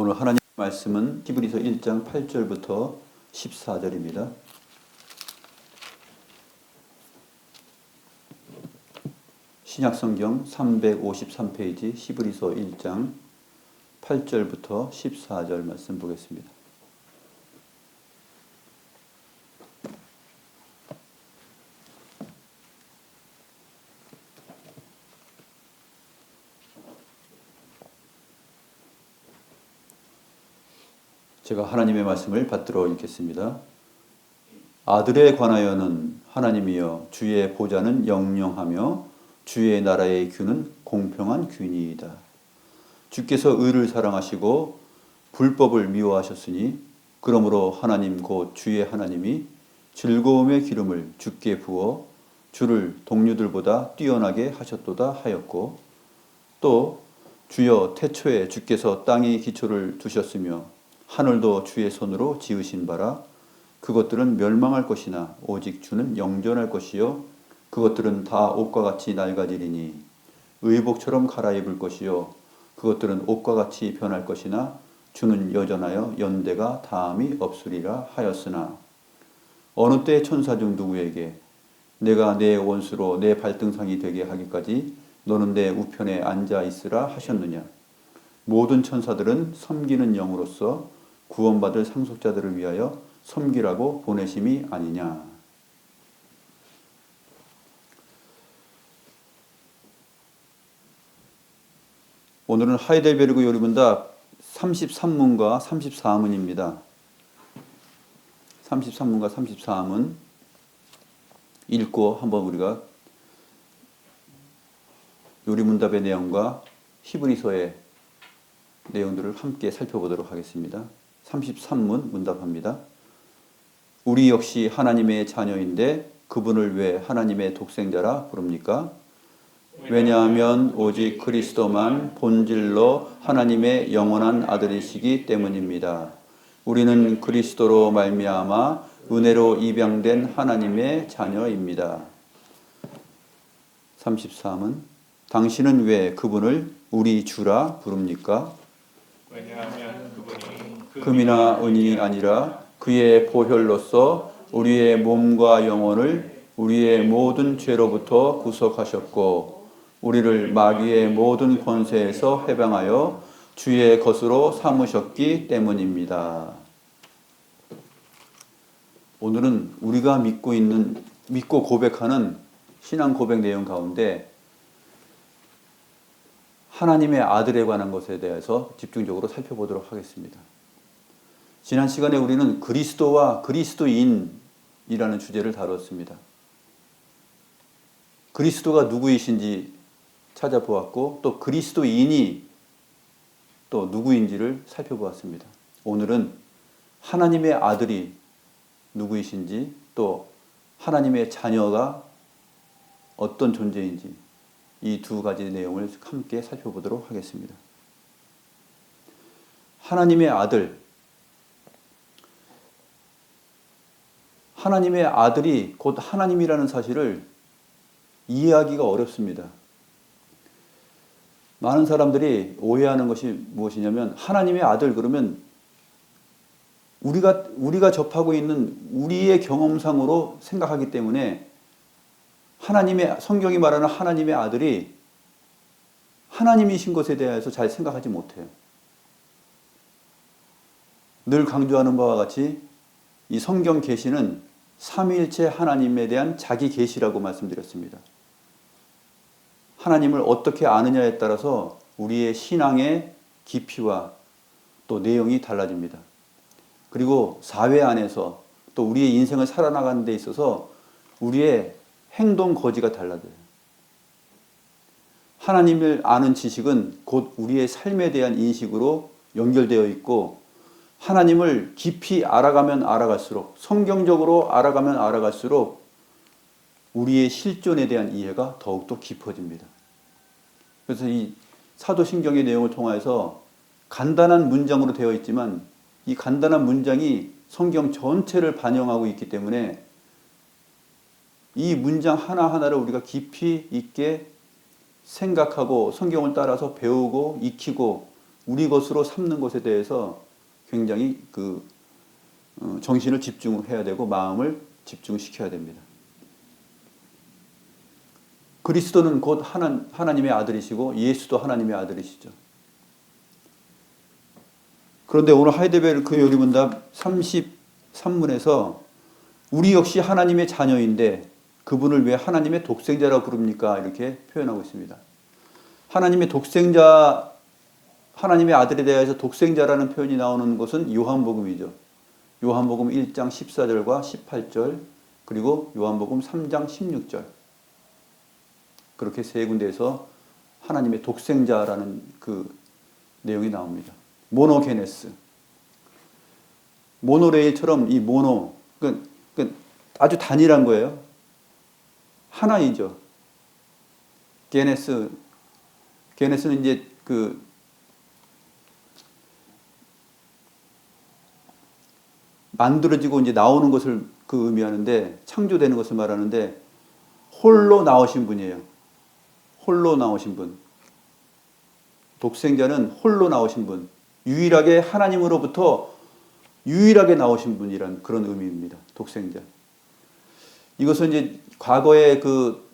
오늘 하나님 말씀은 히브리서 1장 8절부터 14절입니다. 신약성경 353페이지 히브리서 1장 8절부터 14절 말씀 보겠습니다. 제가 하나님의 말씀을 받들어 읽겠습니다. 아들에 관하여는 하나님이여 주의 보좌는 영영하며 주의 나라의 규는 공평한 규니이다. 주께서 의를 사랑하시고 불법을 미워하셨으니 그러므로 하나님 곧 주의 하나님이 즐거움의 기름을 주께 부어 주를 동류들보다 뛰어나게 하셨도다 하였고, 또 주여 태초에 주께서 땅의 기초를 두셨으며 하늘도 주의 손으로 지으신 바라. 그것들은 멸망할 것이나 오직 주는 영존할 것이요 그것들은 다 옷과 같이 낡아지리니 의복처럼 갈아입을 것이요 그것들은 옷과 같이 변할 것이나 주는 여전하여 연대가 다함이 없으리라 하였으나, 어느 때 천사 중 누구에게 내가 내 원수로 내 발등상이 되게 하기까지 너는 내 우편에 앉아 있으라 하셨느냐. 모든 천사들은 섬기는 영으로서 구원받을 상속자들을 위하여 섬기라고 보내심이 아니냐. 오늘은 하이델베르그 요리문답 33문과 34문입니다. 33문과 34문 읽고 한번 우리가 요리문답의 내용과 히브리서의 내용들을 함께 살펴보도록 하겠습니다. 33문 문답합니다. 우리 역시 하나님의 자녀인데 그분을 왜 하나님의 독생자라 부릅니까? 왜냐하면 오직 그리스도만 본질로 하나님의 영원한 아들이시기 때문입니다. 우리는 그리스도로 말미암아 은혜로 입양된 하나님의 자녀입니다. 33은 당신은 왜 그분을 우리 주라 부릅니까? 왜냐하면 그분이 금이나 은이 아니라 그의 보혈로서 우리의 몸과 영혼을 우리의 모든 죄로부터 구속하셨고 우리를 마귀의 모든 권세에서 해방하여 주의 것으로 삼으셨기 때문입니다. 오늘은 우리가 믿고 고백하는 신앙 고백 내용 가운데 하나님의 아들에 관한 것에 대해서 집중적으로 살펴보도록 하겠습니다. 지난 시간에 우리는 그리스도와 그리스도인이라는 주제를 다뤘습니다. 그리스도가 누구이신지 찾아보았고 또 그리스도인이 또 누구인지를 살펴보았습니다. 오늘은 하나님의 아들이 누구이신지 또 하나님의 자녀가 어떤 존재인지 이 두 가지 내용을 함께 살펴보도록 하겠습니다. 하나님의 아들, 하나님의 아들이 곧 하나님이라는 사실을 이해하기가 어렵습니다. 많은 사람들이 오해하는 것이 무엇이냐면 하나님의 아들 그러면 우리가 접하고 있는 우리의 경험상으로 생각하기 때문에 성경이 말하는 하나님의 아들이 하나님이신 것에 대해서 잘 생각하지 못해요. 늘 강조하는 바와 같이 이 성경 계시는 삼위일체 하나님에 대한 자기 계시라고 말씀드렸습니다. 하나님을 어떻게 아느냐에 따라서 우리의 신앙의 깊이와 또 내용이 달라집니다. 그리고 사회 안에서 또 우리의 인생을 살아나가는 데 있어서 우리의 행동 거지가 달라져요. 하나님을 아는 지식은 곧 우리의 삶에 대한 인식으로 연결되어 있고 하나님을 깊이 알아가면 알아갈수록 성경적으로 알아가면 알아갈수록 우리의 실존에 대한 이해가 더욱더 깊어집니다. 그래서 이 사도신경의 내용을 통해서 간단한 문장으로 되어 있지만 이 간단한 문장이 성경 전체를 반영하고 있기 때문에 이 문장 하나하나를 우리가 깊이 있게 생각하고 성경을 따라서 배우고 익히고 우리 것으로 삼는 것에 대해서 굉장히 정신을 집중해야 되고 마음을 집중시켜야 됩니다. 그리스도는 곧 하나님의 아들이시고 예수도 하나님의 아들이시죠. 그런데 오늘 하이델베르크 요리문답 33문에서 우리 역시 하나님의 자녀인데 그분을 왜 하나님의 독생자라고 부릅니까? 이렇게 표현하고 있습니다. 하나님의 독생자, 하나님의 아들에 대해서 독생자라는 표현이 나오는 것은 요한복음이죠. 요한복음 1장 14절과 18절, 그리고 요한복음 3장 16절. 그렇게 세 군데에서 하나님의 독생자라는 그 내용이 나옵니다. 모노게네스. 모노레일처럼 이 모노, 아주 단일한 거예요. 하나이죠. 게네스는 이제 만들어지고 이제 나오는 것을 의미하는데, 창조되는 것을 말하는데, 홀로 나오신 분이에요. 홀로 나오신 분. 독생자는 홀로 나오신 분. 유일하게 하나님으로부터 유일하게 나오신 분이란 그런 의미입니다. 독생자. 이것은 이제 과거에 그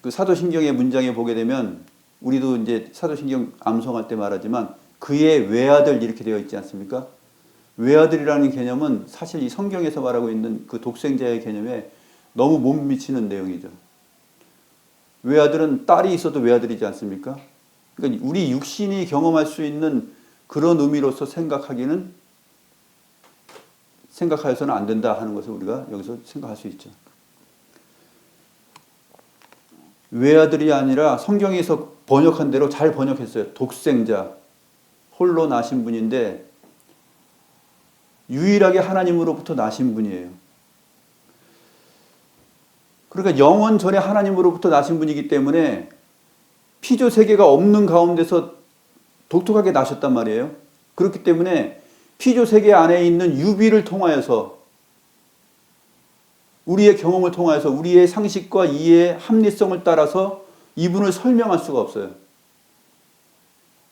사도신경의 문장에 보게 되면, 우리도 이제 사도신경 암송할 때 말하지만 그의 외아들 이렇게 되어 있지 않습니까? 외아들이라는 개념은 사실 이 성경에서 말하고 있는 그 독생자의 개념에 너무 못 미치는 내용이죠. 외아들은 딸이 있어도 외아들이지 않습니까? 그러니까 우리 육신이 경험할 수 있는 그런 의미로서 생각하여서는 안 된다 하는 것을 우리가 여기서 생각할 수 있죠. 외아들이 아니라 성경에서 번역한 대로 잘 번역했어요. 독생자, 홀로 나신 분인데 유일하게 하나님으로부터 나신 분이에요. 그러니까 영원 전에 하나님으로부터 나신 분이기 때문에 피조 세계가 없는 가운데서 독특하게 나셨단 말이에요. 그렇기 때문에 피조 세계 안에 있는 유비를 통하여서, 우리의 경험을 통하여서, 우리의 상식과 이해의 합리성을 따라서 이분을 설명할 수가 없어요.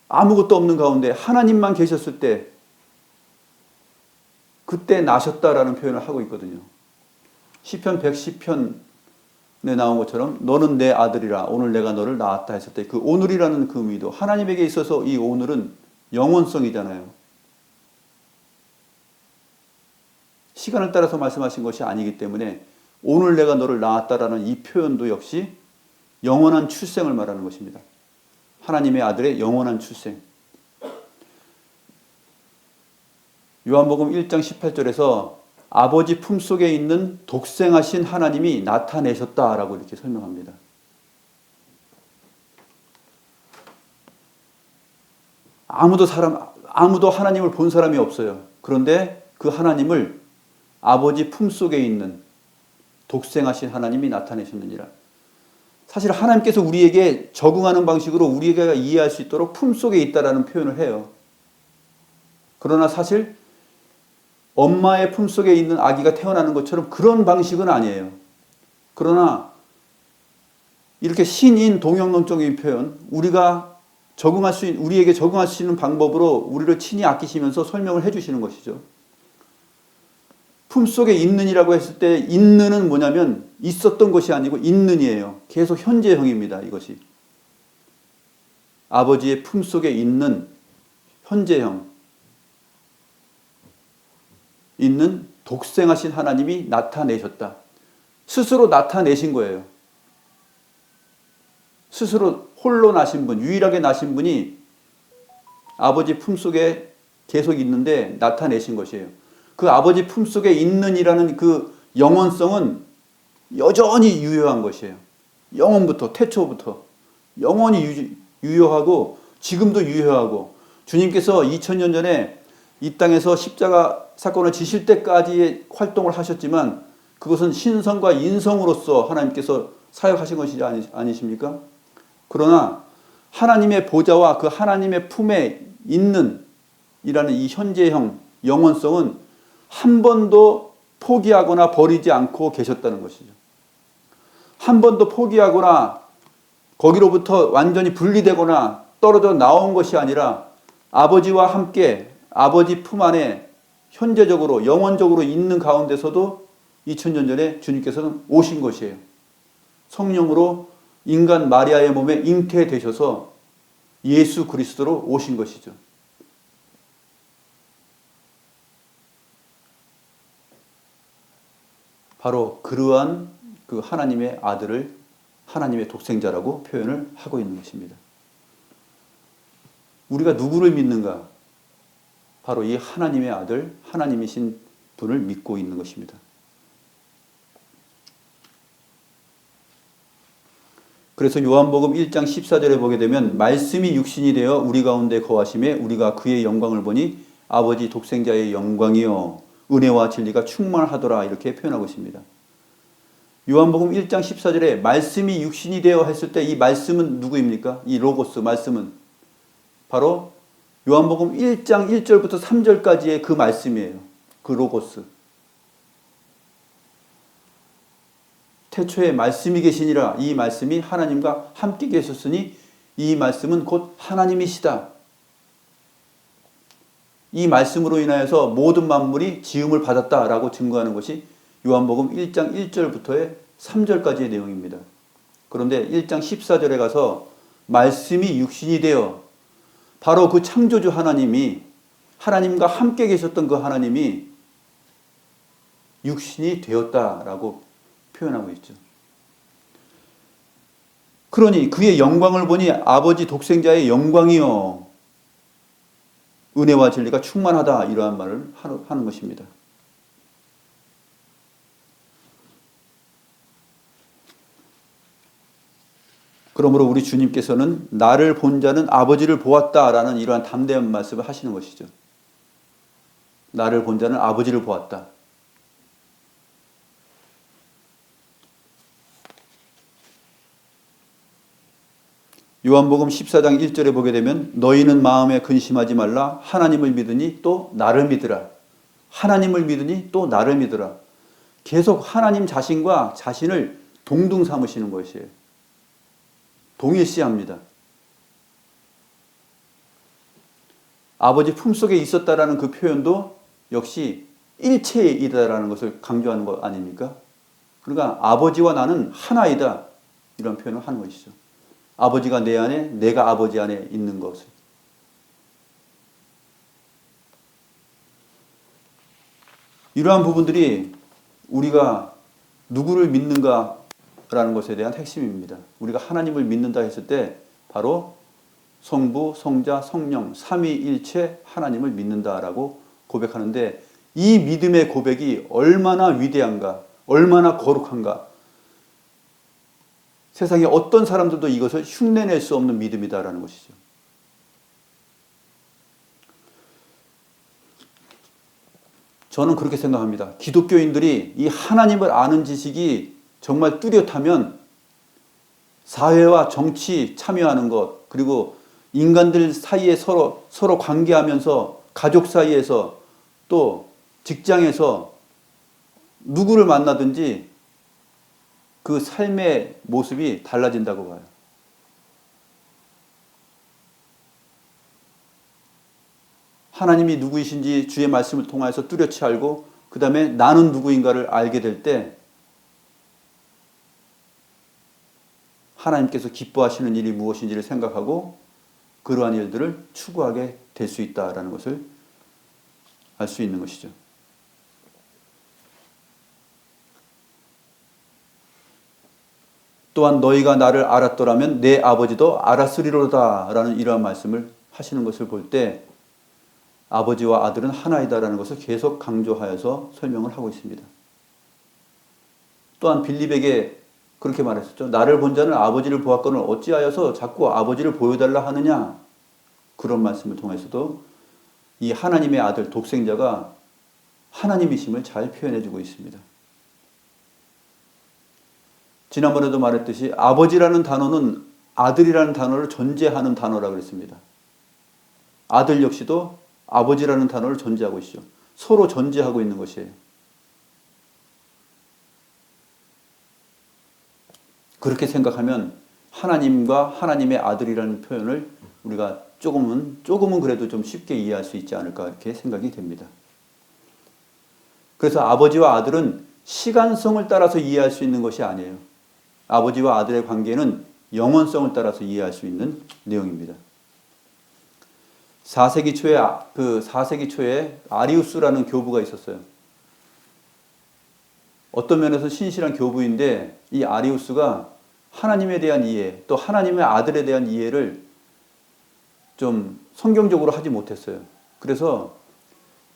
아무것도 없는 가운데 하나님만 계셨을 때 그때 나셨다라는 표현을 하고 있거든요. 시편 110편에 나온 것처럼 너는 내 아들이라 오늘 내가 너를 낳았다 했을 때 그 오늘이라는 그 의미도, 하나님에게 있어서 이 오늘은 영원성이잖아요. 시간을 따라서 말씀하신 것이 아니기 때문에 오늘 내가 너를 낳았다라는 이 표현도 역시 영원한 출생을 말하는 것입니다. 하나님의 아들의 영원한 출생. 요한복음 1장 18절에서 아버지 품속에 있는 독생하신 하나님이 나타내셨다라고 이렇게 설명합니다. 아무도 하나님을 본 사람이 없어요. 그런데 그 하나님을 아버지 품속에 있는 독생하신 하나님이 나타내셨느니라. 사실 하나님께서 우리에게 적응하는 방식으로 우리가 이해할 수 있도록 품속에 있다라는 표현을 해요. 그러나 사실 엄마의 품속에 있는 아기가 태어나는 것처럼 그런 방식은 아니에요. 그러나 이렇게 신인 동영론적인 표현, 우리에게 적응할 수 있는 방법으로 우리를 친히 아끼시면서 설명을 해주시는 것이죠. 품속에 있는이라고 했을 때 있는은 뭐냐면 있었던 것이 아니고 있는이에요. 계속 현재형입니다. 이것이. 아버지의 품속에 있는 현재형. 있는 독생하신 하나님이 나타내셨다. 스스로 나타내신 거예요. 스스로 홀로 나신 분, 유일하게 나신 분이 아버지 품속에 계속 있는데 나타내신 것이에요. 그 아버지 품속에 있는이라는 그 영원성은 여전히 유효한 것이에요. 영원부터, 태초부터 영원히 유효하고 지금도 유효하고, 주님께서 2000년 전에 이 땅에서 십자가 사건을 지실 때까지 활동을 하셨지만 그것은 신성과 인성으로서 하나님께서 사역하신 것이 아니십니까? 그러나 하나님의 보좌와 그 하나님의 품에 있는 이라는 이 현재형 영원성은 한 번도 포기하거나 버리지 않고 계셨다는 것이죠. 한 번도 포기하거나 거기로부터 완전히 분리되거나 떨어져 나온 것이 아니라 아버지와 함께 아버지 품 안에 현재적으로 영원적으로 있는 가운데서도 2000년 전에 주님께서는 오신 것이에요. 성령으로 인간 마리아의 몸에 잉태되셔서 예수 그리스도로 오신 것이죠. 바로 그러한 그 하나님의 아들을 하나님의 독생자라고 표현을 하고 있는 것입니다. 우리가 누구를 믿는가? 바로 이 하나님의 아들, 하나님이신 분을 믿고 있는 것입니다. 그래서 요한복음 1장 14절에 보게 되면 말씀이 육신이 되어 우리 가운데 거하심에 우리가 그의 영광을 보니 아버지 독생자의 영광이요 은혜와 진리가 충만하더라 이렇게 표현하고 있습니다. 요한복음 1장 14절에 말씀이 육신이 되어 했을 때 이 말씀은 누구입니까? 이 로고스 말씀은 바로 요한복음 1장 1절부터 3절까지의 그 말씀이에요. 그 로고스. 태초에 말씀이 계시니라. 이 말씀이 하나님과 함께 계셨으니 이 말씀은 곧 하나님이시다. 이 말씀으로 인하여서 모든 만물이 지음을 받았다라고 증거하는 것이 요한복음 1장 1절부터의 3절까지의 내용입니다. 그런데 1장 14절에 가서 말씀이 육신이 되어 바로 그 창조주 하나님이 하나님과 함께 계셨던 그 하나님이 육신이 되었다라고 표현하고 있죠. 그러니 그의 영광을 보니 아버지 독생자의 영광이요 은혜와 진리가 충만하다 이러한 말을 하는 것입니다. 그러므로 우리 주님께서는 나를 본 자는 아버지를 보았다라는 이러한 담대한 말씀을 하시는 것이죠. 나를 본 자는 아버지를 보았다. 요한복음 14장 1절에 보게 되면 너희는 마음에 근심하지 말라. 하나님을 믿으니 또 나를 믿으라. 하나님을 믿으니 또 나를 믿으라. 계속 하나님 자신과 자신을 동등 삼으시는 것이에요. 동일시합니다. 아버지 품속에 있었다라는 그 표현도 역시 일체이다라는 것을 강조하는 것 아닙니까? 그러니까 아버지와 나는 하나이다 이런 표현을 하는 것이죠. 아버지가 내 안에 내가 아버지 안에 있는 것을. 이러한 부분들이 우리가 누구를 믿는가라는 것에 대한 핵심입니다. 우리가 하나님을 믿는다 했을 때 바로 성부, 성자, 성령, 삼위일체 하나님을 믿는다라고 고백하는데 이 믿음의 고백이 얼마나 위대한가, 얼마나 거룩한가. 세상에 어떤 사람들도 이것을 흉내낼 수 없는 믿음이다라는 것이죠. 저는 그렇게 생각합니다. 기독교인들이 이 하나님을 아는 지식이 정말 뚜렷하면 사회와 정치 참여하는 것, 그리고 인간들 사이에 서로 관계하면서 가족 사이에서 또 직장에서 누구를 만나든지 그 삶의 모습이 달라진다고 봐요. 하나님이 누구이신지 주의 말씀을 통해서 뚜렷이 알고 그 다음에 나는 누구인가를 알게 될 때 하나님께서 기뻐하시는 일이 무엇인지를 생각하고 그러한 일들을 추구하게 될 수 있다는 것을 알 수 있는 것이죠. 또한 너희가 나를 알았더라면 내 아버지도 알았으리로다 라는 이러한 말씀을 하시는 것을 볼 때 아버지와 아들은 하나이다라는 것을 계속 강조하여서 설명을 하고 있습니다. 또한 빌립에게 그렇게 말했었죠. 나를 본 자는 아버지를 보았거늘 어찌하여서 자꾸 아버지를 보여달라 하느냐. 그런 말씀을 통해서도 이 하나님의 아들 독생자가 하나님이심을 잘 표현해주고 있습니다. 지난번에도 말했듯이 아버지라는 단어는 아들이라는 단어를 전제하는 단어라고 그랬습니다. 아들 역시도 아버지라는 단어를 전제하고 있죠. 서로 전제하고 있는 것이에요. 그렇게 생각하면 하나님과 하나님의 아들이라는 표현을 우리가 조금은 그래도 좀 쉽게 이해할 수 있지 않을까 이렇게 생각이 됩니다. 그래서 아버지와 아들은 시간성을 따라서 이해할 수 있는 것이 아니에요. 아버지와 아들의 관계는 영원성을 따라서 이해할 수 있는 내용입니다. 4세기 초에 아리우스라는 교부가 있었어요. 어떤 면에서 신실한 교부인데 이 아리우스가 하나님에 대한 이해, 또 하나님의 아들에 대한 이해를 좀 성경적으로 하지 못했어요. 그래서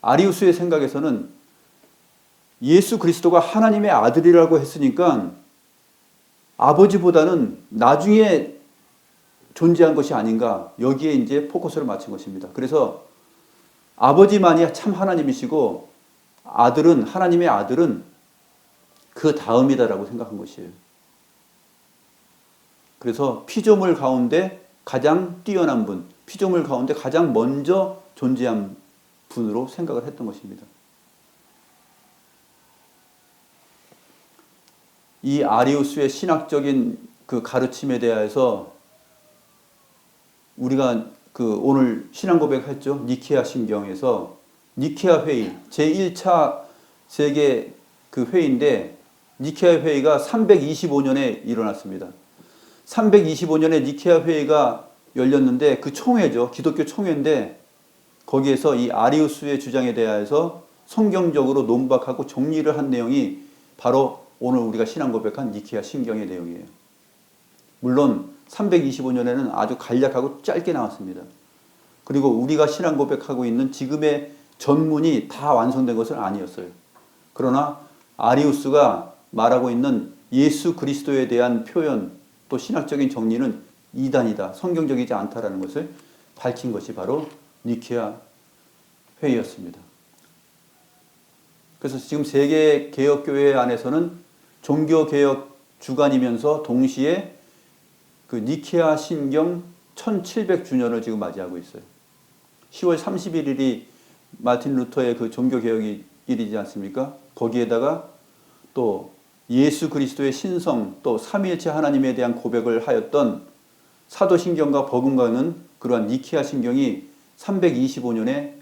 아리우스의 생각에서는 예수 그리스도가 하나님의 아들이라고 했으니까 아버지보다는 나중에 존재한 것이 아닌가, 여기에 이제 포커스를 맞춘 것입니다. 그래서 아버지만이 참 하나님이시고 하나님의 아들은 그 다음이다라고 생각한 것이에요. 그래서 피조물 가운데 가장 뛰어난 분, 피조물 가운데 가장 먼저 존재한 분으로 생각을 했던 것입니다. 이 아리우스의 신학적인 그 가르침에 대해서 우리가 오늘 신앙 고백했죠. 니케아 신경에서 니케아 회의, 제1차 세계 그 회의인데 니케아 회의가 325년에 일어났습니다. 325년에 니케아 회의가 열렸는데 그 총회죠. 기독교 총회인데 거기에서 이 아리우스의 주장에 대해서 성경적으로 논박하고 정리를 한 내용이 바로 오늘 우리가 신앙 고백한 니케아 신경의 내용이에요. 물론 325년에는 아주 간략하고 짧게 나왔습니다. 그리고 우리가 신앙 고백하고 있는 지금의 전문이 다 완성된 것은 아니었어요. 그러나 아리우스가 말하고 있는 예수 그리스도에 대한 표현 또 신학적인 정리는 이단이다, 성경적이지 않다라는 것을 밝힌 것이 바로 니케아 회의였습니다. 그래서 지금 세계 개혁교회 안에서는 종교개혁 주간이면서 동시에 그 니케아 신경 1700주년을 지금 맞이하고 있어요. 10월 31일이 마틴 루터의 그 종교개혁이 일이지 않습니까? 거기에다가 또 예수 그리스도의 신성, 또 삼위일체 하나님에 대한 고백을 하였던 사도신경과 복음과는 그러한 니케아 신경이 325년에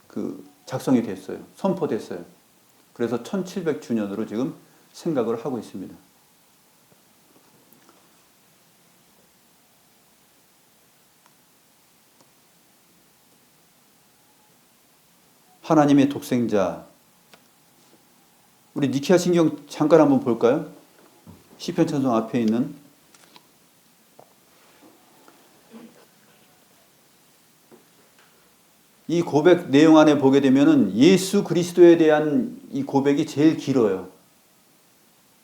그 작성이 됐어요. 선포됐어요. 그래서 1700주년으로 지금 생각을 하고 있습니다. 하나님의 독생자. 우리 니케아 신경 잠깐 한번 볼까요? 시편 찬송 앞에 있는 이 고백 내용 안에 보게 되면은 예수 그리스도에 대한 이 고백이 제일 길어요.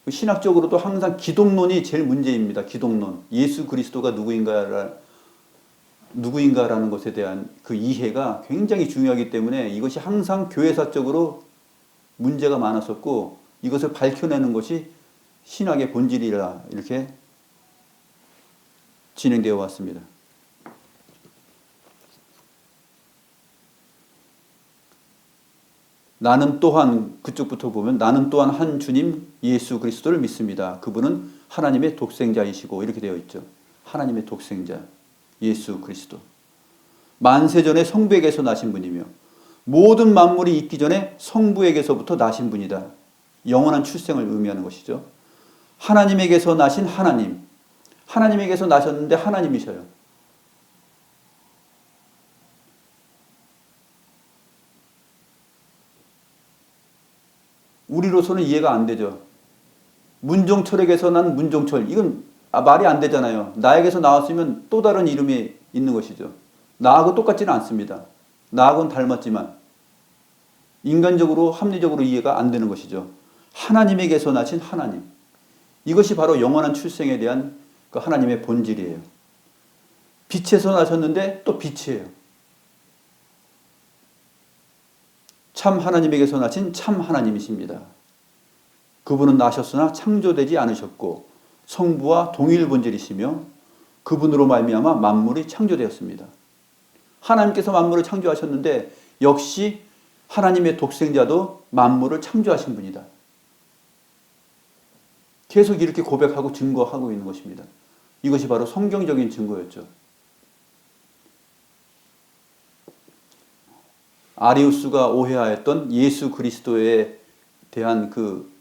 신학적으로도 항상 기독론이 제일 문제입니다. 기독론. 예수 그리스도가 누구인가라는 것에 대한 그 이해가 굉장히 중요하기 때문에 이것이 항상 교회사적으로 문제가 많았었고 이것을 밝혀내는 것이 신학의 본질이라 이렇게 진행되어 왔습니다. 나는 또한 그쪽부터 보면 나는 또한 한 주님 예수 그리스도를 믿습니다. 그분은 하나님의 독생자이시고 이렇게 되어 있죠. 하나님의 독생자 예수 그리스도. 만세전에 성부에게서 나신 분이며 모든 만물이 있기 전에 성부에게서부터 나신 분이다. 영원한 출생을 의미하는 것이죠. 하나님에게서 나신 하나님. 하나님에게서 나셨는데 하나님이셔요. 우리로서는 이해가 안 되죠. 문종철에게서 난 문종철. 이건 말이 안 되잖아요. 나에게서 나왔으면 또 다른 이름이 있는 것이죠. 나하고 똑같지는 않습니다. 나하고는 닮았지만 인간적으로 합리적으로 이해가 안 되는 것이죠. 하나님에게서 나신 하나님. 이것이 바로 영원한 출생에 대한 그 하나님의 본질이에요. 빛에서 나셨는데 또 빛이에요. 참 하나님에게서 나신 참 하나님이십니다. 그분은 나셨으나 창조되지 않으셨고 성부와 동일 본질이시며 그분으로 말미암아 만물이 창조되었습니다. 하나님께서 만물을 창조하셨는데 역시 하나님의 독생자도 만물을 창조하신 분이다. 계속 이렇게 고백하고 증거하고 있는 것입니다. 이것이 바로 성경적인 증거였죠. 아리우스가 오해하였던 예수 그리스도에 대한 그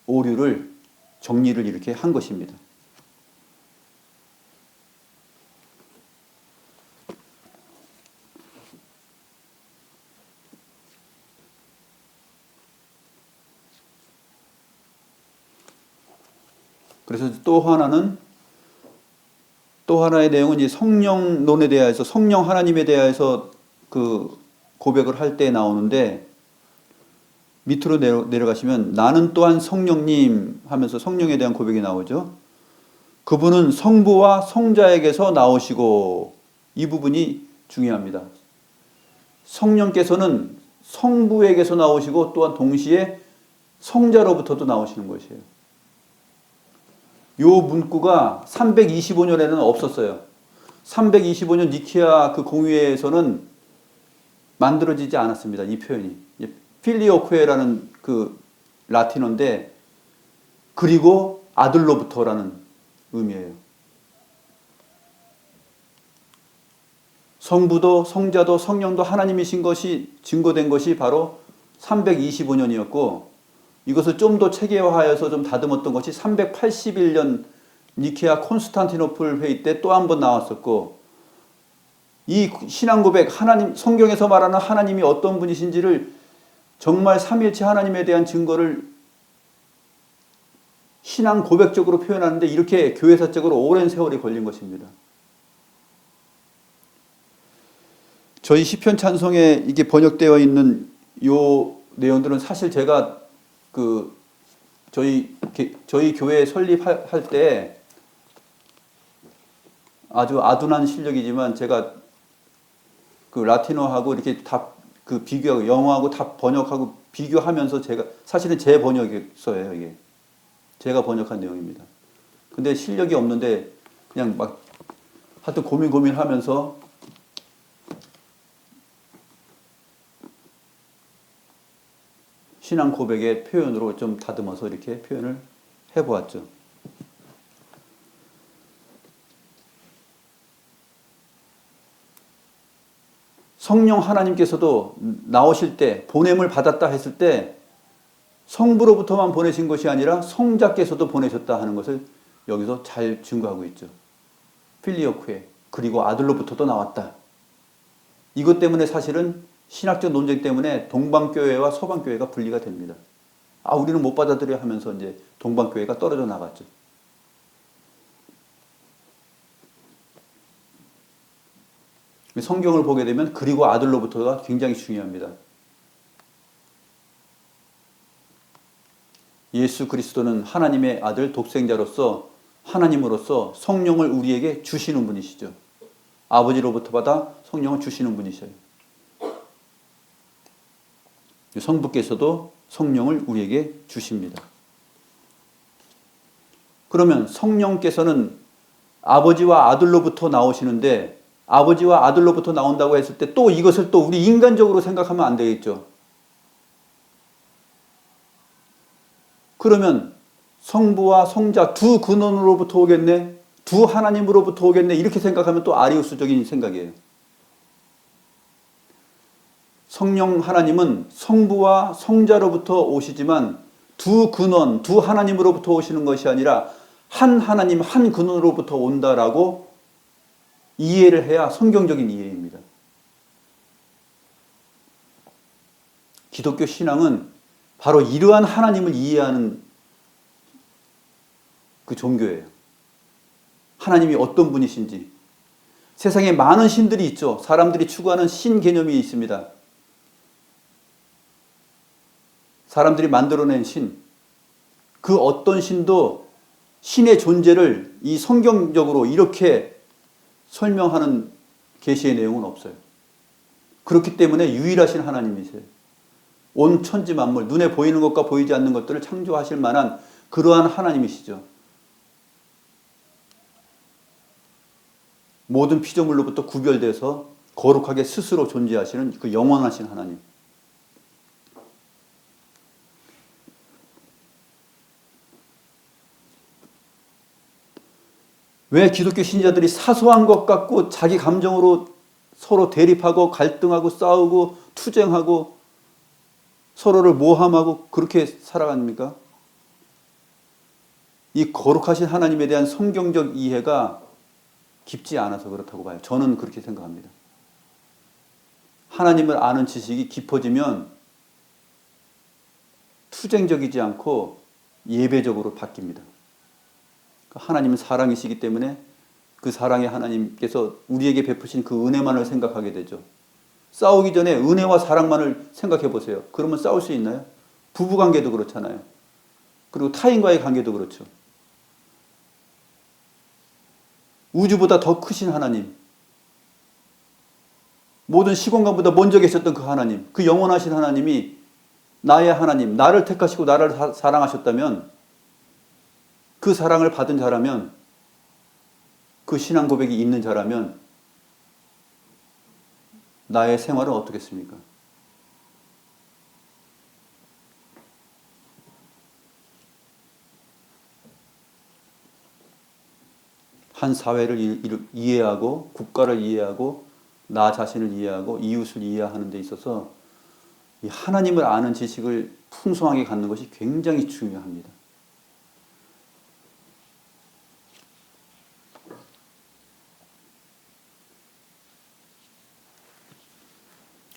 오류를 정리를 이렇게 한 것입니다. 그래서 또 하나의 내용은 이제 성령론에 대해서 성령 하나님에 대해서 그 고백을 할 때 나오는데 밑으로 내려가시면 나는 또한 성령님 하면서 성령에 대한 고백이 나오죠. 그분은 성부와 성자에게서 나오시고 이 부분이 중요합니다. 성령께서는 성부에게서 나오시고 또한 동시에 성자로부터도 나오시는 것이에요. 요 문구가 325년에는 없었어요. 325년 니케아 그 공의회에서는 만들어지지 않았습니다. 이 표현이. 필리오쿠에라는 그 라틴어인데 그리고 아들로부터라는 의미예요. 성부도 성자도 성령도 하나님이신 것이 증거된 것이 바로 325년이었고 이것을 좀 더 체계화하여서 좀 다듬었던 것이 381년 니케아 콘스탄티노플 회의 때 또 한 번 나왔었고 이 신앙 고백 하나님 성경에서 말하는 하나님이 어떤 분이신지를 정말 삼위일체 하나님에 대한 증거를 신앙 고백적으로 표현하는데 이렇게 교회사적으로 오랜 세월이 걸린 것입니다. 저희 시편 찬송에 이게 번역되어 있는 요 내용들은 사실 제가 그 저희 교회 설립할 때 아주 아둔한 실력이지만 제가 그 라틴어하고 이렇게 다 그 비교하고 영어하고 다 번역하고 비교하면서 제가 사실은 제 번역서예요 이게 제가 번역한 내용입니다. 근데 실력이 없는데 그냥 막 하여튼 고민하면서 신앙 고백의 표현으로 좀 다듬어서 이렇게 표현을 해보았죠. 성령 하나님께서도 나오실 때 보냄을 받았다 했을 때 성부로부터만 보내신 것이 아니라 성자께서도 보내셨다 하는 것을 여기서 잘 증거하고 있죠. 필리오쿠에 그리고 아들로부터도 나왔다. 이것 때문에 사실은 신학적 논쟁 때문에 동방교회와 서방교회가 분리가 됩니다. 우리는 못 받아들여 하면서 이제 동방교회가 떨어져 나갔죠. 성경을 보게 되면 그리고 아들로부터가 굉장히 중요합니다. 예수 그리스도는 하나님의 아들 독생자로서 하나님으로서 성령을 우리에게 주시는 분이시죠. 아버지로부터 받아 성령을 주시는 분이셔요. 성부께서도 성령을 우리에게 주십니다. 그러면 성령께서는 아버지와 아들로부터 나오시는데 아버지와 아들로부터 나온다고 했을 때 또 이것을 또 우리 인간적으로 생각하면 안 되겠죠. 그러면 성부와 성자 두 근원으로부터 오겠네, 두 하나님으로부터 오겠네 이렇게 생각하면 또 아리우스적인 생각이에요. 성령 하나님은 성부와 성자로부터 오시지만 두 근원, 두 하나님으로부터 오시는 것이 아니라 한 하나님, 한 근원으로부터 온다라고 이해를 해야 성경적인 이해입니다. 기독교 신앙은 바로 이러한 하나님을 이해하는 그 종교예요. 하나님이 어떤 분이신지. 세상에 많은 신들이 있죠. 사람들이 추구하는 신 개념이 있습니다. 사람들이 만들어낸 신. 그 어떤 신도 신의 존재를 이 성경적으로 이렇게 설명하는 계시의 내용은 없어요. 그렇기 때문에 유일하신 하나님이세요. 온 천지 만물, 눈에 보이는 것과 보이지 않는 것들을 창조하실 만한 그러한 하나님이시죠. 모든 피조물로부터 구별돼서 거룩하게 스스로 존재하시는 그 영원하신 하나님. 왜 기독교 신자들이 사소한 것 같고 자기 감정으로 서로 대립하고 갈등하고 싸우고 투쟁하고 서로를 모함하고 그렇게 살아갑니까? 이 거룩하신 하나님에 대한 성경적 이해가 깊지 않아서 그렇다고 봐요. 저는 그렇게 생각합니다. 하나님을 아는 지식이 깊어지면 투쟁적이지 않고 예배적으로 바뀝니다. 하나님은 사랑이시기 때문에 그 사랑의 하나님께서 우리에게 베푸신 그 은혜만을 생각하게 되죠. 싸우기 전에 은혜와 사랑만을 생각해 보세요. 그러면 싸울 수 있나요? 부부관계도 그렇잖아요. 그리고 타인과의 관계도 그렇죠. 우주보다 더 크신 하나님, 모든 시공간보다 먼저 계셨던 그 하나님, 그 영원하신 하나님이 나의 하나님, 나를 택하시고 나를 사랑하셨다면, 그 사랑을 받은 자라면, 그 신앙 고백이 있는 자라면 나의 생활은 어떻겠습니까? 한 사회를 이해하고 국가를 이해하고 나 자신을 이해하고 이웃을 이해하는 데 있어서 이 하나님을 아는 지식을 풍성하게 갖는 것이 굉장히 중요합니다.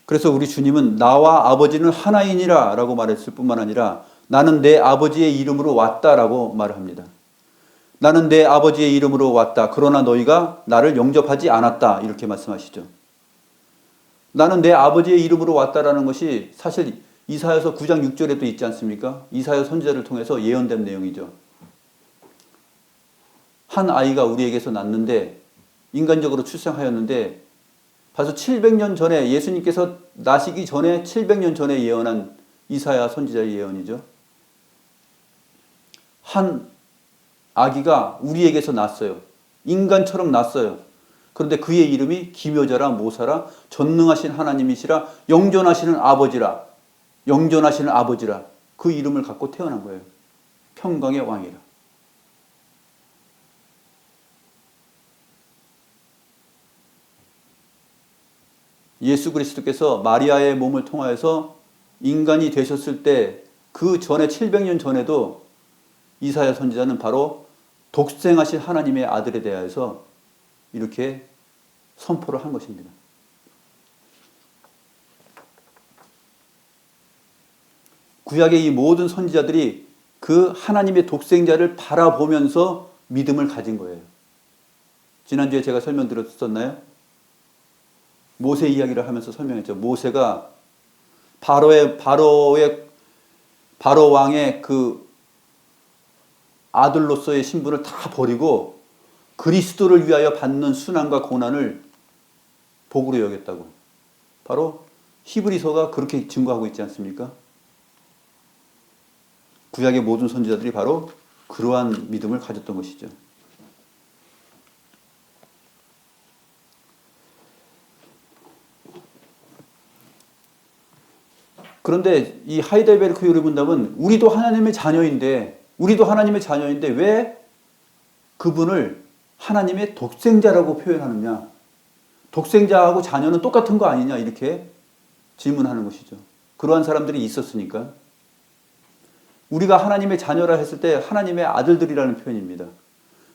그래서 우리 주님은 나와 아버지는 하나이니라 라고 말했을 뿐만 아니라 나는 내 아버지의 이름으로 왔다라고 말을 합니다. 나는 내 아버지의 이름으로 왔다. 그러나 너희가 나를 영접하지 않았다. 이렇게 말씀하시죠. 나는 내 아버지의 이름으로 왔다라는 것이 사실 이사야서 9장 6절에도 있지 않습니까? 이사야 선지자를 통해서 예언된 내용이죠. 한 아이가 우리에게서 났는데 인간적으로 출생하였는데 벌써 700년 전에 예수님께서 나시기 전에 700년 전에 예언한 이사야 선지자의 예언이죠. 한 아기가 우리에게서 났어요. 인간처럼 났어요. 그런데 그의 이름이 기묘자라 모사라 전능하신 하나님이시라 영존하시는 아버지라 영존하시는 아버지라 그 이름을 갖고 태어난 거예요. 평강의 왕이라. 예수 그리스도께서 마리아의 몸을 통하여서 인간이 되셨을 때 그 전에 700년 전에도 이사야 선지자는 바로 독생하신 하나님의 아들에 대하여서 이렇게 선포를 한 것입니다. 구약의 이 모든 선지자들이 그 하나님의 독생자를 바라보면서 믿음을 가진 거예요. 지난주에 제가 설명드렸었나요? 모세 이야기를 하면서 설명했죠. 모세가 바로 왕의 그 아들로서의 신분을 다 버리고 그리스도를 위하여 받는 순환과 고난을 복으로 여겼다고. 바로 히브리서가 그렇게 증거하고 있지 않습니까? 구약의 모든 선지자들이 바로 그러한 믿음을 가졌던 것이죠. 그런데 이 하이델베르크 요리분담은 우리도 하나님의 자녀인데 왜 그분을 하나님의 독생자라고 표현하느냐? 독생자하고 자녀는 똑같은 거 아니냐? 이렇게 질문하는 것이죠. 그러한 사람들이 있었으니까. 우리가 하나님의 자녀라 했을 때 하나님의 아들들이라는 표현입니다.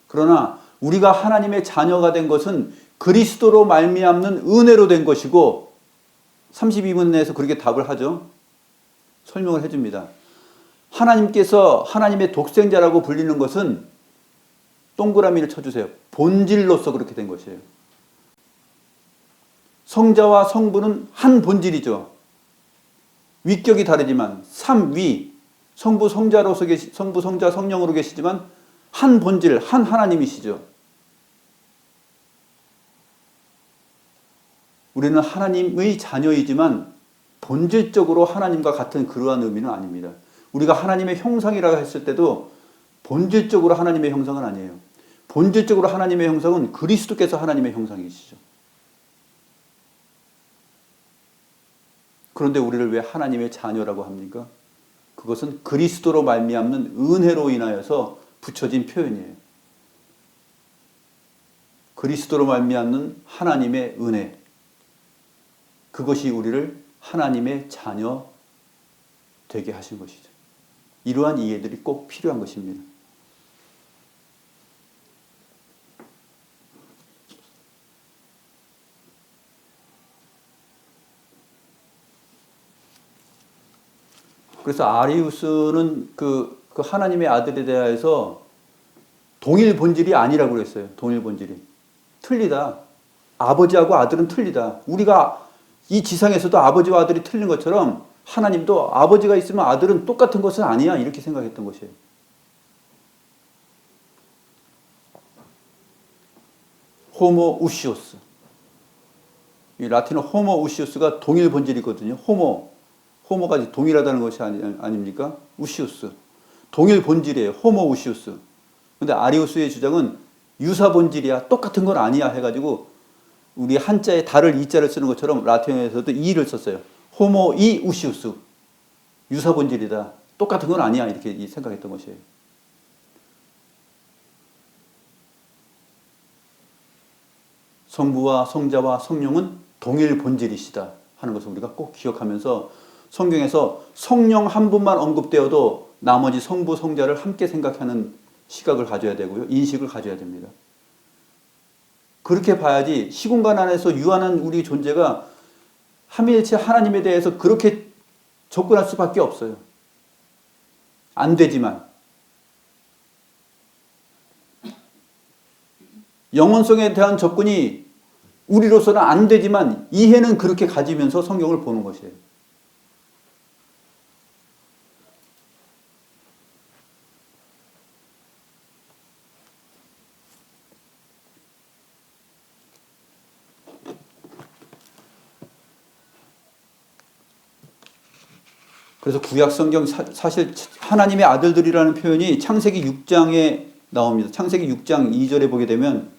그러나 우리가 하나님의 자녀가 된 것은 그리스도로 말미암는 은혜로 된 것이고 32분 내에서 그렇게 답을 하죠. 설명을 해줍니다. 하나님께서 하나님의 독생자라고 불리는 것은 동그라미를 쳐주세요. 본질로서 그렇게 된 것이에요. 성자와 성부는 한 본질이죠. 위격이 다르지만 삼위 성부 성자로서 성부 성자 성령으로 계시지만 한 본질 한 하나님이시죠. 우리는 하나님의 자녀이지만 본질적으로 하나님과 같은 그러한 의미는 아닙니다. 우리가 하나님의 형상이라고 했을 때도 본질적으로 하나님의 형상은 아니에요. 본질적으로 하나님의 형상은 그리스도께서 하나님의 형상이시죠. 그런데 우리를 왜 하나님의 자녀라고 합니까? 그것은 그리스도로 말미암는 은혜로 인하여서 붙여진 표현이에요. 그리스도로 말미암는 하나님의 은혜. 그것이 우리를 하나님의 자녀 되게 하신 것이죠. 이러한 이해들이 꼭 필요한 것입니다. 그래서 아리우스는 그 하나님의 아들에 대해서 동일 본질이 아니라고 그랬어요. 동일 본질이. 틀리다. 아버지하고 아들은 틀리다. 우리가 이 지상에서도 아버지와 아들이 틀린 것처럼 하나님도 아버지가 있으면 아들은 똑같은 것은 아니야. 이렇게 생각했던 것이에요. 호모 우시오스. 이 라틴어 호모 우시오스가 동일 본질이거든요. 호모가 동일하다는 것이 아닙니까? 우시우스. 동일 본질이에요. 호모 우시우스. 근데 아리우스의 주장은 유사 본질이야. 똑같은 건 아니야. 해가지고 우리 한자에 달을 이자를 쓰는 것처럼 라틴어에서도 이를 썼어요. 호모 이 우시우스. 유사 본질이다. 똑같은 건 아니야. 이렇게 생각했던 것이에요. 성부와 성자와 성령은 동일 본질이시다 하는 것을 우리가 꼭 기억하면서 성경에서 성령 한 분만 언급되어도 나머지 성부, 성자를 함께 생각하는 시각을 가져야 되고요. 인식을 가져야 됩니다. 그렇게 봐야지 시공간 안에서 유한한 우리 존재가 삼위일체 하나님에 대해서 그렇게 접근할 수밖에 없어요. 안 되지만 영혼성에 대한 접근이 우리로서는 안 되지만 이해는 그렇게 가지면서 성경을 보는 것이에요. 그래서 구약 성경 사실 하나님의 아들들이라는 표현이 창세기 6장에 나옵니다. 창세기 6장 2절에 보게 되면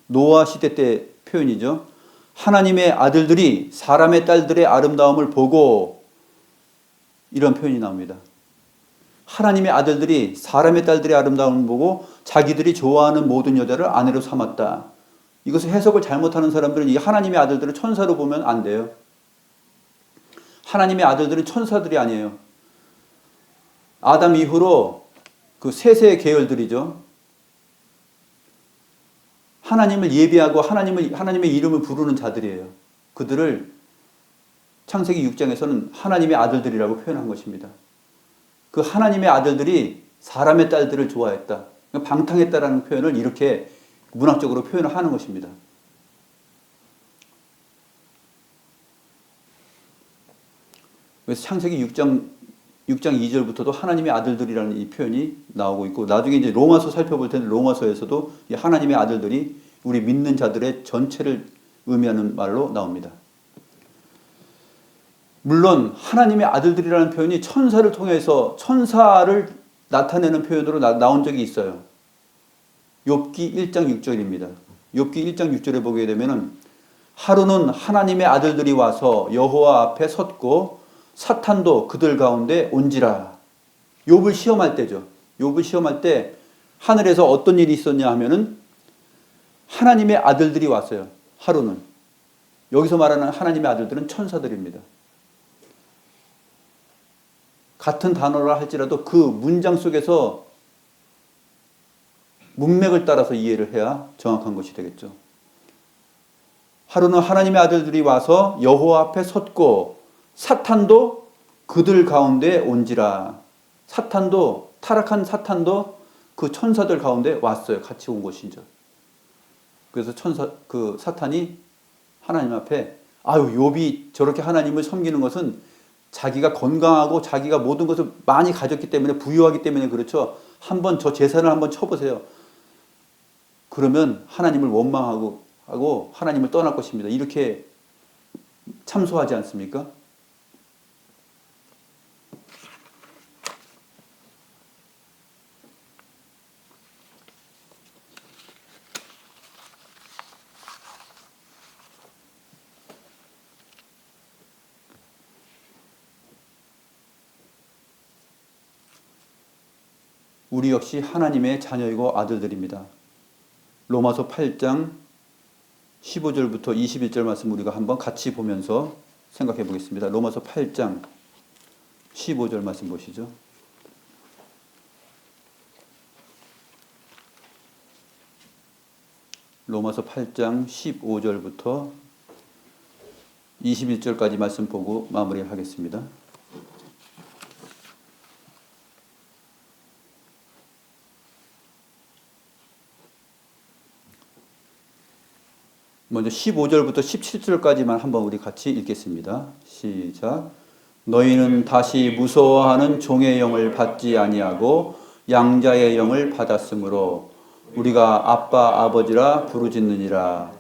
노아 시대 때 표현이죠. 하나님의 아들들이 사람의 딸들의 아름다움을 보고 이런 표현이 나옵니다. 하나님의 아들들이 사람의 딸들의 아름다움을 보고 자기들이 좋아하는 모든 여자를 아내로 삼았다. 이것을 해석을 잘못하는 사람들은 이 하나님의 아들들을 천사로 보면 안 돼요. 하나님의 아들들은 천사들이 아니에요. 아담 이후로 그 셋의 계열들이죠. 하나님을 예비하고 하나님의 이름을 부르는 자들이에요. 그들을 창세기 6장에서는 하나님의 아들들이라고 표현한 것입니다. 그 하나님의 아들들이 사람의 딸들을 좋아했다. 방탕했다라는 표현을 이렇게 문학적으로 표현을 하는 것입니다. 그래서 창세기 6장 2절부터도 하나님의 아들들이라는 이 표현이 나오고 있고 나중에 이제 로마서 살펴볼 텐데 로마서에서도 이 하나님의 아들들이 우리 믿는 자들의 전체를 의미하는 말로 나옵니다. 물론 하나님의 아들들이라는 표현이 천사를 통해서 천사를 나타내는 표현으로 나온 적이 있어요. 욥기 1장 6절입니다. 욥기 1장 6절에 보게 되면은 하루는 하나님의 아들들이 와서 여호와 앞에 섰고 사탄도 그들 가운데 온지라. 욥을 시험할 때죠. 욥을 시험할 때 하늘에서 어떤 일이 있었냐 하면은 하나님의 아들들이 왔어요. 하루는. 여기서 말하는 하나님의 아들들은 천사들입니다. 같은 단어라 할지라도 그 문장 속에서 문맥을 따라서 이해를 해야 정확한 것이 되겠죠. 하루는 하나님의 아들들이 와서 여호와 앞에 섰고 사탄도 그들 가운데 온지라. 타락한 사탄도 그 천사들 가운데 왔어요. 같이 온 것이죠. 그래서 사탄이 하나님 앞에 욥이 저렇게 하나님을 섬기는 것은 자기가 건강하고 자기가 모든 것을 많이 가졌기 때문에 부유하기 때문에 그렇죠. 한번 저 재산을 한번 쳐보세요. 그러면 하나님을 원망하고 하나님을 떠날 것입니다. 이렇게 참소하지 않습니까? 우리 역시 하나님의 자녀이고 아들들입니다. 로마서 8장 15절부터 21절 말씀 우리가 한번 같이 보면서 생각해 보겠습니다. 로마서 8장 15절 말씀 보시죠. 로마서 8장 15절부터 21절까지 말씀 보고 마무리하겠습니다. 먼저 15절부터 17절까지만 한번 우리 같이 읽겠습니다. 시작. 너희는 다시 무서워하는 종의 영을 받지 아니하고 양자의 영을 받았으므로 우리가 아빠 아버지라 부르짖느니라.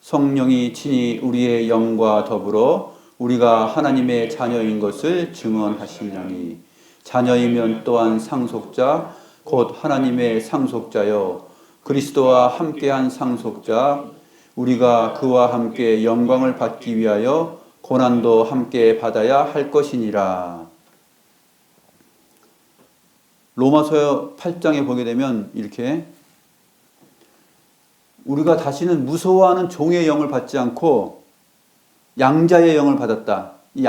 성령이 친히 우리의 영과 더불어 우리가 하나님의 자녀인 것을 증언하시나니 자녀이면 또한 상속자 곧 하나님의 상속자요 그리스도와 함께한 상속자 우리가 그와 함께 영광을 받기 위하여 고난도 함께 받아야 할 것이니라. 로마서 8장에 보게 되면 이렇게 우리가 다시는 무서워하는 종의 영을 받지 않고 양자의 영을 받았다. 이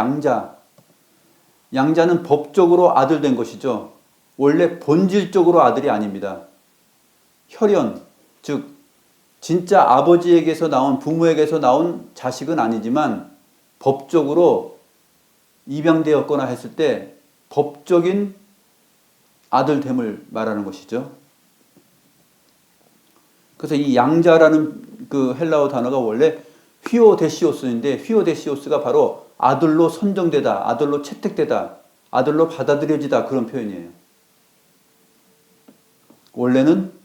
양자는 법적으로 아들 된 것이죠. 원래 본질적으로 아들이 아닙니다. 혈연, 즉 진짜 아버지에게서 나온 부모에게서 나온 자식은 아니지만 법적으로 입양되었거나 했을 때 법적인 아들됨을 말하는 것이죠. 그래서 이 양자라는 그 헬라어 단어가 원래 휘오데시오스인데 휘오데시오스가 바로 아들로 선정되다, 아들로 채택되다, 아들로 받아들여지다 그런 표현이에요. 원래는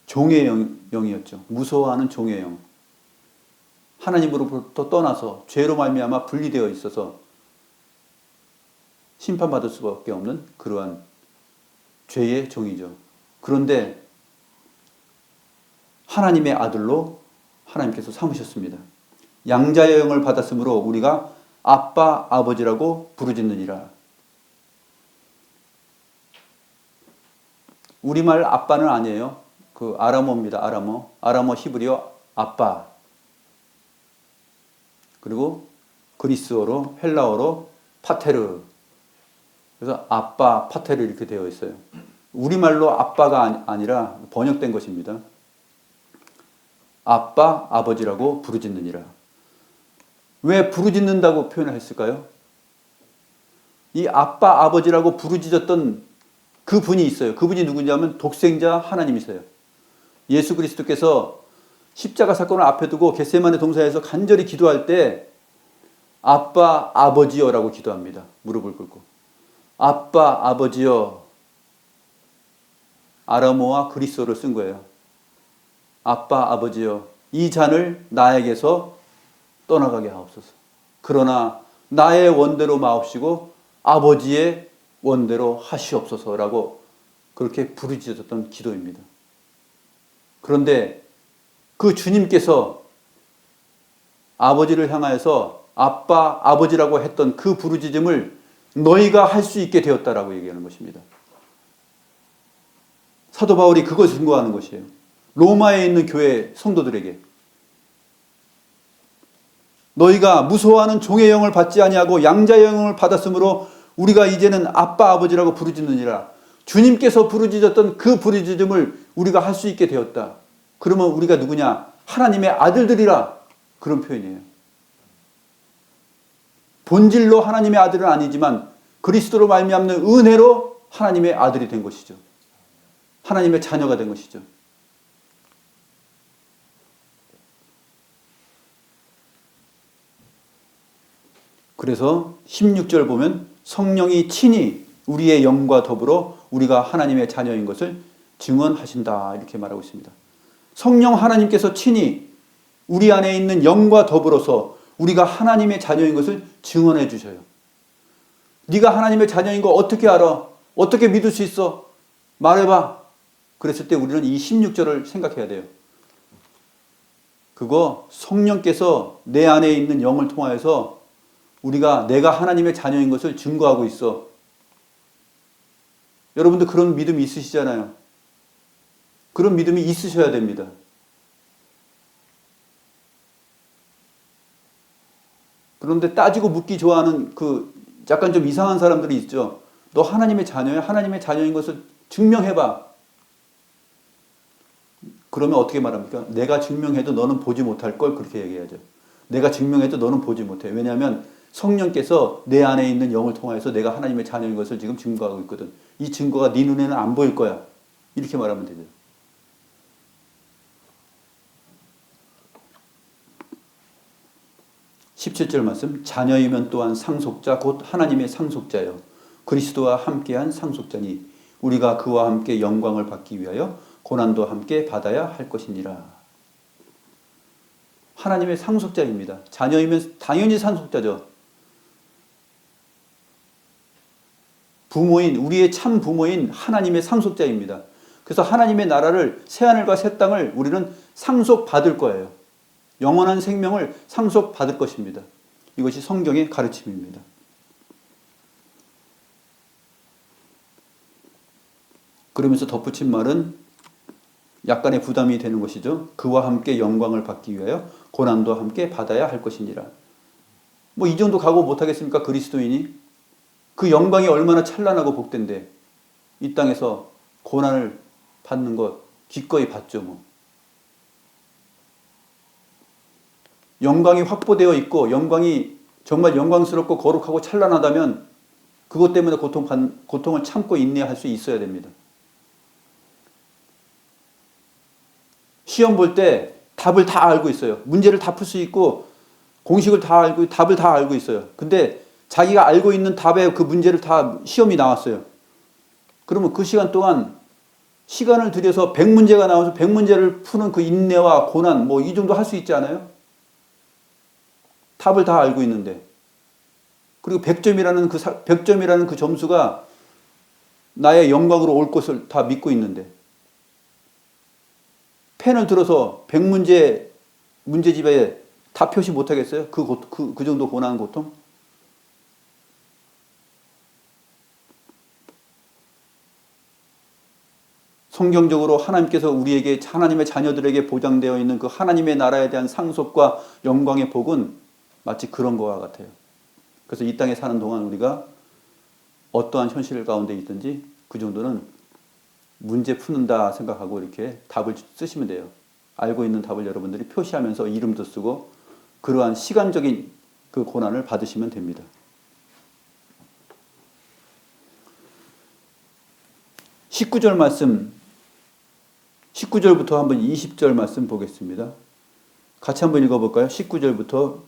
종의 영이었죠. 무서워하는 종의 영. 하나님으로부터 떠나서 죄로 말미암아 분리되어 있어서 심판받을 수밖에 없는 그러한 죄의 종이죠. 그런데 하나님의 아들로 하나님께서 삼으셨습니다. 양자의 영을 받았으므로 우리가 아빠 아버지라고 부르짖느니라. 우리말 아빠는 아니에요. 그 아람어입니다. 아람어 히브리어 아빠. 그리고 그리스어로 헬라어로 파테르. 그래서 아빠 파테르 이렇게 되어 있어요. 우리말로 아빠가 아니라 번역된 것입니다. 아빠 아버지라고 부르짖느니라. 왜 부르짖는다고 표현을 했을까요? 이 아빠 아버지라고 부르짖었던 그 분이 있어요. 그분이 누구냐면 독생자 하나님이세요. 예수 그리스도께서 십자가 사건을 앞에 두고 겟세마네 동산에서 간절히 기도할 때 아빠 아버지여라고 기도합니다. 무릎을 꿇고 아빠 아버지여. 아람어와 그리스어를 쓴 거예요. 아빠 아버지여 이 잔을 나에게서 떠나가게 하옵소서. 그러나 나의 원대로 마옵시고 아버지의 원대로 하시옵소서라고 그렇게 부르짖었던 기도입니다. 그런데 그 주님께서 아버지를 향하여서 아빠, 아버지라고 했던 그 부르짖음을 너희가 할 수 있게 되었다라고 얘기하는 것입니다. 사도 바울이 그것을 증거하는 것이에요. 로마에 있는 교회 성도들에게 너희가 무서워하는 종의 영을 받지 아니하고 양자의 영을 받았으므로 우리가 이제는 아빠 아버지라고 부르짖느니라. 주님께서 부르짖었던 그 부르짖음을 우리가 할 수 있게 되었다. 그러면 우리가 누구냐? 하나님의 아들들이라. 그런 표현이에요. 본질로 하나님의 아들은 아니지만 그리스도로 말미암는 은혜로 하나님의 아들이 된 것이죠. 하나님의 자녀가 된 것이죠. 그래서 16절 보면 성령이 친히 우리의 영과 더불어 우리가 하나님의 자녀인 것을 증언하신다 이렇게 말하고 있습니다. 성령 하나님께서 친히 우리 안에 있는 영과 더불어서 우리가 하나님의 자녀인 것을 증언해 주셔요. 네가 하나님의 자녀인 거 어떻게 알아? 어떻게 믿을 수 있어? 말해봐. 그랬을 때 우리는 이 16절을 생각해야 돼요. 그거 성령께서 내 안에 있는 영을 통하여서 우리가 내가 하나님의 자녀인 것을 증거하고 있어. 여러분들 그런 믿음이 있으시잖아요. 그런 믿음이 있으셔야 됩니다. 그런데 따지고 묻기 좋아하는 그 약간 좀 이상한 사람들이 있죠. 너 하나님의 자녀야? 하나님의 자녀인 것을 증명해봐. 그러면 어떻게 말합니까? 내가 증명해도 너는 보지 못할 걸 그렇게 얘기하죠. 내가 증명해도 너는 보지 못해. 왜냐하면 성령께서 내 안에 있는 영을 통하여서 내가 하나님의 자녀인 것을 지금 증거하고 있거든. 이 증거가 네 눈에는 안 보일 거야. 이렇게 말하면 되죠. 17절 말씀, 자녀이면 또한 상속자 곧 하나님의 상속자요 그리스도와 함께한 상속자니 우리가 그와 함께 영광을 받기 위하여 고난도 함께 받아야 할 것이니라. 하나님의 상속자입니다. 자녀이면 당연히 상속자죠. 부모인, 우리의 참 부모인 하나님의 상속자입니다. 그래서 하나님의 나라를, 새하늘과 새 땅을 우리는 상속받을 거예요. 영원한 생명을 상속받을 것입니다. 이것이 성경의 가르침입니다. 그러면서 덧붙인 말은 약간의 부담이 되는 것이죠. 그와 함께 영광을 받기 위하여 고난도 함께 받아야 할 것이니라. 뭐 이 정도 각오 못하겠습니까? 그리스도인이? 그 영광이 얼마나 찬란하고 복된데 이 땅에서 고난을 받는 것 기꺼이 받죠. 뭐. 영광이 확보되어 있고 영광이 정말 영광스럽고 거룩하고 찬란하다면 그것 때문에 고통을 참고 인내할 수 있어야 됩니다. 시험 볼 때 답을 다 알고 있어요. 문제를 다 풀 수 있고 공식을 다 알고 답을 다 알고 있어요. 근데 자기가 알고 있는 답에 그 문제를 다 시험이 나왔어요. 그러면 그 시간 동안 시간을 들여서 100문제가 나와서 100문제를 푸는 그 인내와 고난 뭐 이 정도 할 수 있지 않아요? 답을 다 알고 있는데. 그리고 100점이라는 그 점수가 나의 영광으로 올 것을 다 믿고 있는데. 펜을 들어서 100문제 문제집에 다 표시 못하겠어요? 그 정도 고난 고통? 성경적으로 하나님께서 우리에게 하나님의 자녀들에게 보장되어 있는 그 하나님의 나라에 대한 상속과 영광의 복은 마치 그런 것과 같아요. 그래서 이 땅에 사는 동안 우리가 어떠한 현실 가운데 있든지 그 정도는 문제 푸는다 생각하고 이렇게 답을 쓰시면 돼요. 알고 있는 답을 여러분들이 표시하면서 이름도 쓰고 그러한 시간적인 그 고난을 받으시면 됩니다. 19절 말씀, 19절부터 한번 20절 말씀 보겠습니다. 같이 한번 읽어볼까요? 19절부터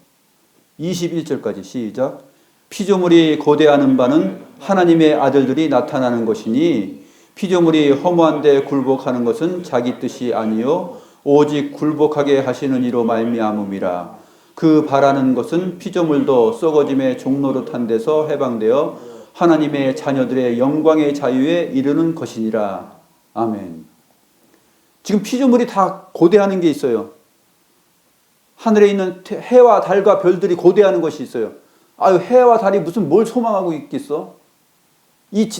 21절까지 시작. 피조물이 고대하는 바는 하나님의 아들들이 나타나는 것이니 피조물이 허무한데 굴복하는 것은 자기 뜻이 아니요 오직 굴복하게 하시는 이로 말미암음이라. 그 바라는 것은 피조물도 썩어짐의 종노릇한 데서 해방되어 하나님의 자녀들의 영광의 자유에 이르는 것이니라. 아멘. 지금 피조물이 다 고대하는 게 있어요. 하늘에 있는 해와 달과 별들이 고대하는 것이 있어요. 아유, 해와 달이 무슨 뭘 소망하고 있겠어? 이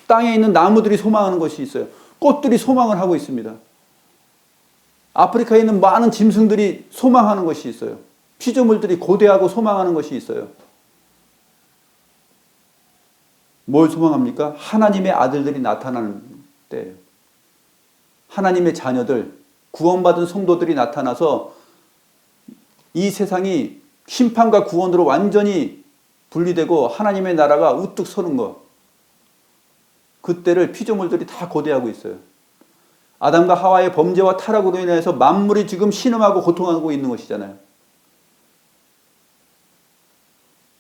땅에 있는 나무들이 소망하는 것이 있어요. 꽃들이 소망을 하고 있습니다. 아프리카에 있는 많은 짐승들이 소망하는 것이 있어요. 피조물들이 고대하고 소망하는 것이 있어요. 뭘 소망합니까? 하나님의 아들들이 나타나는 때예요. 하나님의 자녀들, 구원받은 성도들이 나타나서 이 세상이 심판과 구원으로 완전히 분리되고 하나님의 나라가 우뚝 서는 것. 그때를 피조물들이 다 고대하고 있어요. 아담과 하와의 범죄와 타락으로 인해서 만물이 지금 신음하고 고통하고 있는 것이잖아요.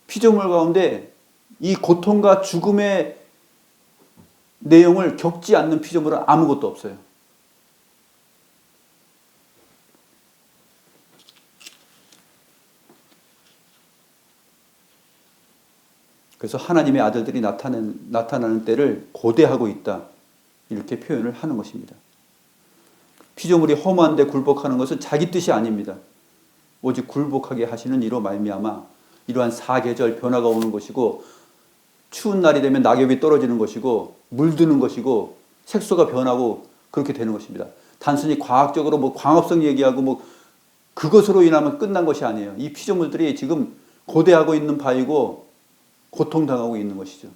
피조물 가운데 이 고통과 죽음의 내용을 겪지 않는 피조물은 아무것도 없어요. 그래서 하나님의 아들들이 나타나는 때를 고대하고 있다. 이렇게 표현을 하는 것입니다. 피조물이 허무한데 굴복하는 것은 자기 뜻이 아닙니다. 오직 굴복하게 하시는 이로 말미암아 이러한 사계절 변화가 오는 것이고 추운 날이 되면 낙엽이 떨어지는 것이고 물드는 것이고 색소가 변하고 그렇게 되는 것입니다. 단순히 과학적으로 광합성 얘기하고 그것으로 인하면 끝난 것이 아니에요. 이 피조물들이 지금 고대하고 있는 바이고 고통당하고 있는 것이죠.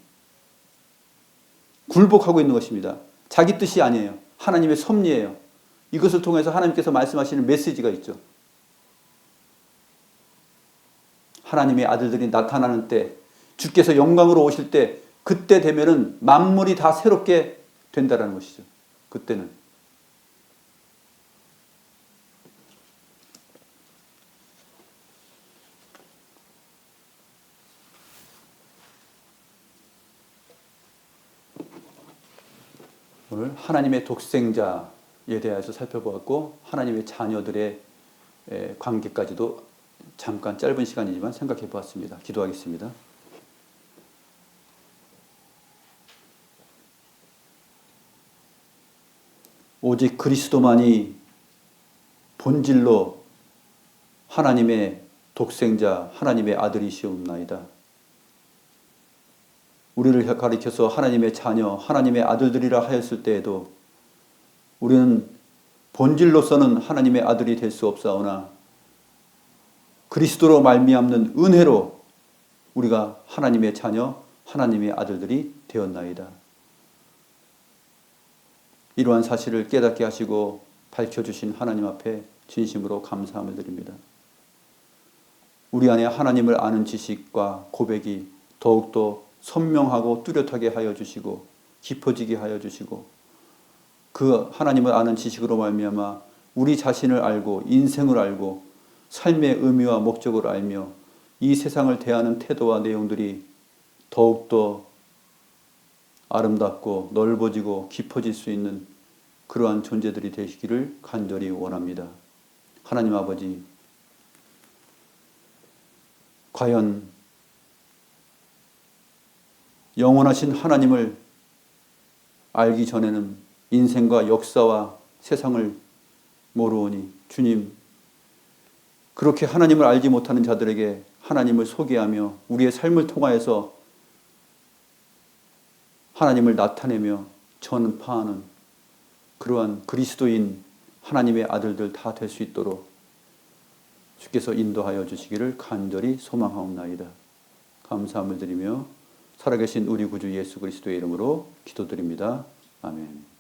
굴복하고 있는 것입니다. 자기 뜻이 아니에요. 하나님의 섭리예요. 이것을 통해서 하나님께서 말씀하시는 메시지가 있죠. 하나님의 아들들이 나타나는 때, 주께서 영광으로 오실 때, 그때 되면은 만물이 다 새롭게 된다는 것이죠. 그때는. 오늘 하나님의 독생자에 대해서 살펴보았고 하나님의 자녀들의 관계까지도 잠깐 짧은 시간이지만 생각해 보았습니다. 기도하겠습니다. 오직 그리스도만이 본질로 하나님의 독생자, 하나님의 아들이시옵나이다. 우리를 가리켜서 하나님의 자녀, 하나님의 아들들이라 하였을 때에도 우리는 본질로서는 하나님의 아들이 될 수 없사오나 그리스도로 말미암는 은혜로 우리가 하나님의 자녀, 하나님의 아들들이 되었나이다. 이러한 사실을 깨닫게 하시고 밝혀주신 하나님 앞에 진심으로 감사함을 드립니다. 우리 안에 하나님을 아는 지식과 고백이 더욱더 선명하고 뚜렷하게 하여 주시고 깊어지게 하여 주시고 그 하나님을 아는 지식으로 말미암아 우리 자신을 알고 인생을 알고 삶의 의미와 목적을 알며 이 세상을 대하는 태도와 내용들이 더욱더 아름답고 넓어지고 깊어질 수 있는 그러한 존재들이 되시기를 간절히 원합니다. 하나님 아버지, 과연 영원하신 하나님을 알기 전에는 인생과 역사와 세상을 모르오니 주님, 그렇게 하나님을 알지 못하는 자들에게 하나님을 소개하며 우리의 삶을 통하여서 하나님을 나타내며 전파하는 그러한 그리스도인 하나님의 아들들 다 될 수 있도록 주께서 인도하여 주시기를 간절히 소망하옵나이다. 감사함을 드리며 살아계신 우리 구주 예수 그리스도의 이름으로 기도드립니다. 아멘.